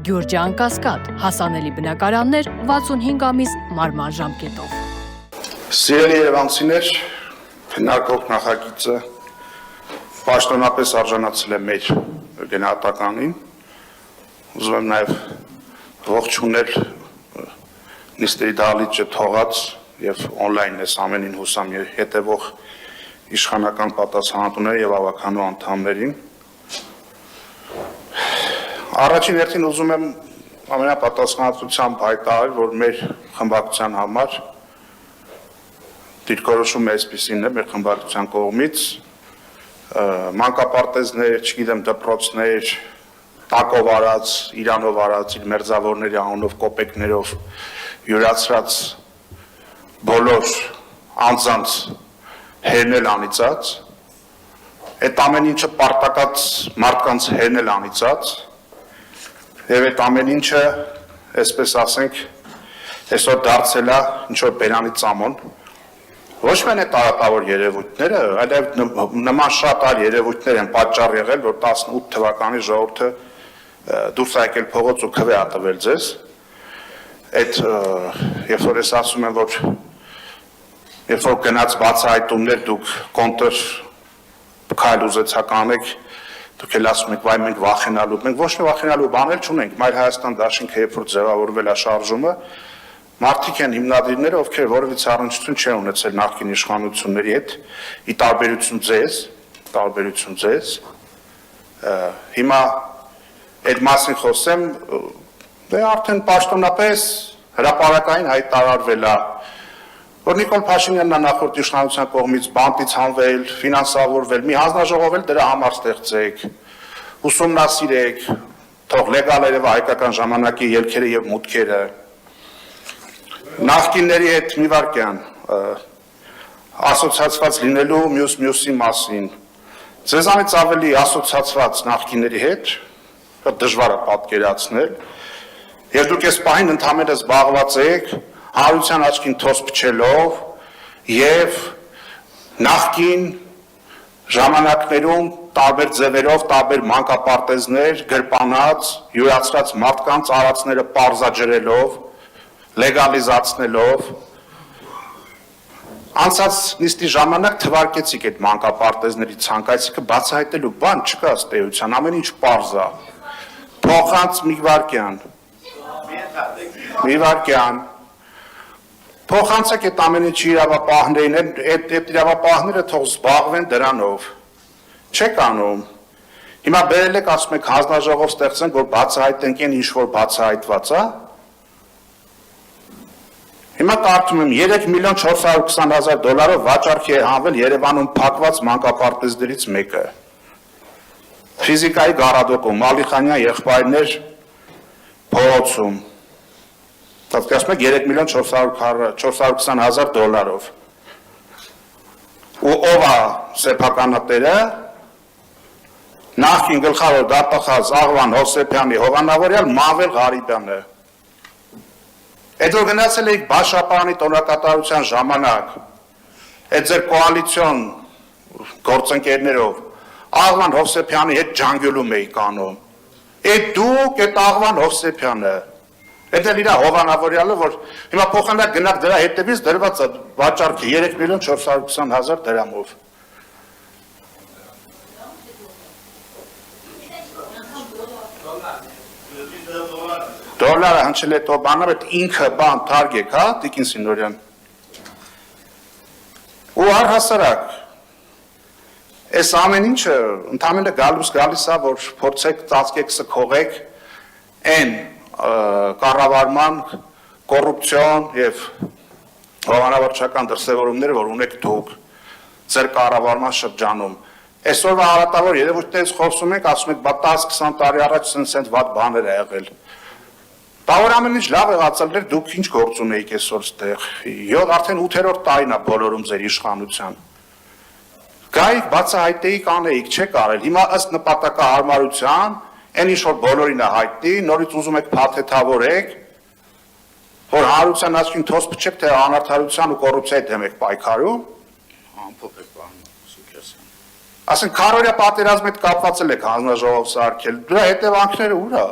Գյուրջան Կասկադ, հասանելի բնակարաններ 65 ամիս մարման ժամկետով։ Սիրելի երևանցիներ, քննարկող նախագիծը պաշտոնապես արժանացել է մեր գնահատականին։ Ուզում եմ նաև ողջունել նիստերի դահլիճը թողած եւ on-line ես ամենին հուսամ հետևող իշխանական պատասխանատուները եւ ավականու անդամներին։ Առաջին հերթին ուզում եմ ամենապատասխանատվությամբ հայտարարել, որ մեր խմբակցության համար դիրքորոշումը այսպիսին է մեր խմբակցության կողմից մանկապարտեզներ, չգիտեմ դպրոցներ, տակով արած, իրանով արած, իր մերձավորների անունով կոպեկներով յուրացրած բոլոր անձանց հերնել անիծած, այդ ամեն ինչը պարտակած մարդկանց հերնել անիծած, եւ այդ ամեն ինչը, այսպես ասենք, այսօր դարձել է ինչ-որ բերանի ծամոն, ոչ միայն այդ տարատավոր երևույթները, այլև նման շատ այլ երևույթներ են պատճառ եղել, որ 18 թվականի ժողովուրդը դուրս է եկել փողոց ու քվե ա տվել ձեզ, այդ երբ որ ես ասում եմ, որ երբ որ գնաց բացահայտումներ դուք կոնտր քայլ ուզեցական եք, դուք էլ ասում եք, վայ մենք վախենալու, մենք ոչ մի վախենալու բաներ չունենք, Մայր Հայաստան դաշինքը երբ որ ձևավորվել է շարժումը, մարդիկ են հիմնադիրները, ովքեր որևիցե առնչություն չեն ունեցել նախկին իշխանությունների հետ, ի տարբերություն ձեզ, հիմա այդ մասին խոսեմ, դե արդեն պաշտոնապես հրապարակային հայտարարվել է, որ Նիկոլ Փաշինյանն նախորդ իշխանության կողմից բանտից հանվել, ֆինանսավորվել, մի հանձնաժողով էլ դրա համար ստեղծեք, ուսումնասիրեք, թող լեգալ երևա հայկական ժամանակի ելքերը եւ մուտքերը։ Նախկինների հետ մի վարքյան ասոցիացված լինելու մյուսի մասին։ Ձեզանից ավելի ասոցիացված նախկինների հետ դժվար է պատկերացնել, եւ դուք այս պահին ընդհանրապես զբաղված եք հանրության աչքին թոս փչելով եւ նախկին ժամանակներում տարբեր ձևերով, տարբեր մանկապարտեզներ, գրպանած, յուրացրած մարդկանց արածները պարզաջրելով, լեգալիզացնելով, անցած նիստի ժամանակ թվարկեցիք այդ մանկապարտեզների ցանկացիքը բացահայտելու բան չկա ըստ էության, ամեն ինչ պարզ է։ Փոխանց մի վարքյան, փոխանցեք այդ ամեն ինչի իրավապահներին, այդ իրավապահները թող զբաղվեն դրանով, չեք անում, հիմա բերել եք ասում եք հանձնաժողով ստեղծենք, որ բացահայտենք են ինչ-որ բացահայտված, հիմա կարդում եմ 3.420.000 վաճառքի է հանվել Երևանում փակված մանկապարտեզներից մեկը, ֆիզիկայի գարադոկում, Մալիխանյան եղբայրներ փողոցում, ասում եք 3.420.000 ու ով է սեփականատերը, նախկին գլխավոր դատախազ Աղվան Հովսեփյանի հովանավորյալ Մավել Ղարիբյանը։ Այդ որ գնացել եք Բաշապարանի տոնակատարության ժամանակ, այդ ձեր կոալիցիոն գործընկերներով Աղվան Հովսեփյանի հետ ջանգյոլում էիք անում, այդ դուք այդ Աղվան Հովսեփյանը, այդ էլ իրա հովանավորյալը, որ հիմա փոխանակ գնաք դրա հետևից դրված վաճառքի 3.420.000 դրամով։ Դոլարը հնչել է տո բանը, այդ ինքը բան թարգեք, հա, Տիկին Սինորյան։ Ու առհասարակ, այս ամեն ինչը ընդամենը գալիս է, որ փորձեք ծածկեք սքողեք այն կառավարման կոռուպցիոն եւ հովանավորչական դրսևորումները, որ ունեք դուք ձեր կառավարման շրջանում։ Այսօրվա հարատավոր երևույթներից խոսում ենք, ասում եք, բա 10-20 տարի առաջ սենց վատ բաներ ա եղել։ Բա որ ամեն ինչ լավ եղածել էր, դուք ինչ գործ ունեիք այսօր ստեղ։ Արդեն 8-րդ տարին ա բոլորում ձեր իշխանության։ Գայիք բացահայտեիք անեիք, չեք արել։ Հիմա ըստ նպատակահարմարության այն ինչ որ բոլորին է հայտնի, նորից ուզում եք փաթեթավորեք, որ հանրության աչքին թոս փչեք, թե անարդարության ու կոռուպցիայի դեմ եք պայքարում, ամփոփեք բանը, Սուքերսյան։ Ասենք քարորյա պատերազմի հետ կապված եք հանձնաժողով սարքել, դրա հետևանքները ուր է։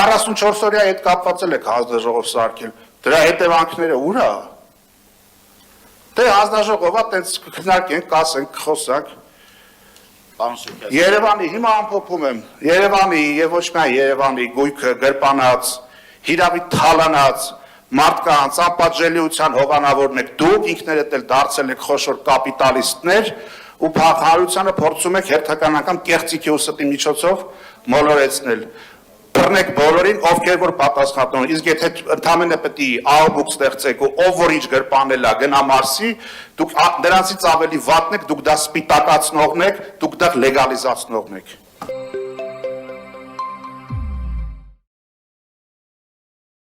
44 օրյա հետ կապված եք հանձնաժողով սարքել, դրա հետևանքները ուր է։ Դե հանձնաժողովը տենց քննարկենք, կասենք, խոսանք։ Երևանի, հիմա ամփոփում եմ, Երևանի եւ ոչ միայն Երևանի գույքը գրպանած, հիրավի թալանած մարդկանց ապատժելիության հովանավորն եք դուք, ինքներդ էլ դարձել եք խոշոր կապիտալիստներ ու հանրությանը փորձում եք հերթական անգամ կեղծիքի ու ստի միջոցով մոլորեցնել։ Բռնեք բոլորին, ովքեր որ պատասխանատու են, իսկ եթե ընդամենը պետք է աղմուկ ստեղծեք ու ով որ ինչ գրպանել է գնա Մարսի, դուք նրանցից ավելի վատն եք, դուք դա սպիտակացնողն եք, դուք դա լեգալիզացնողն եք։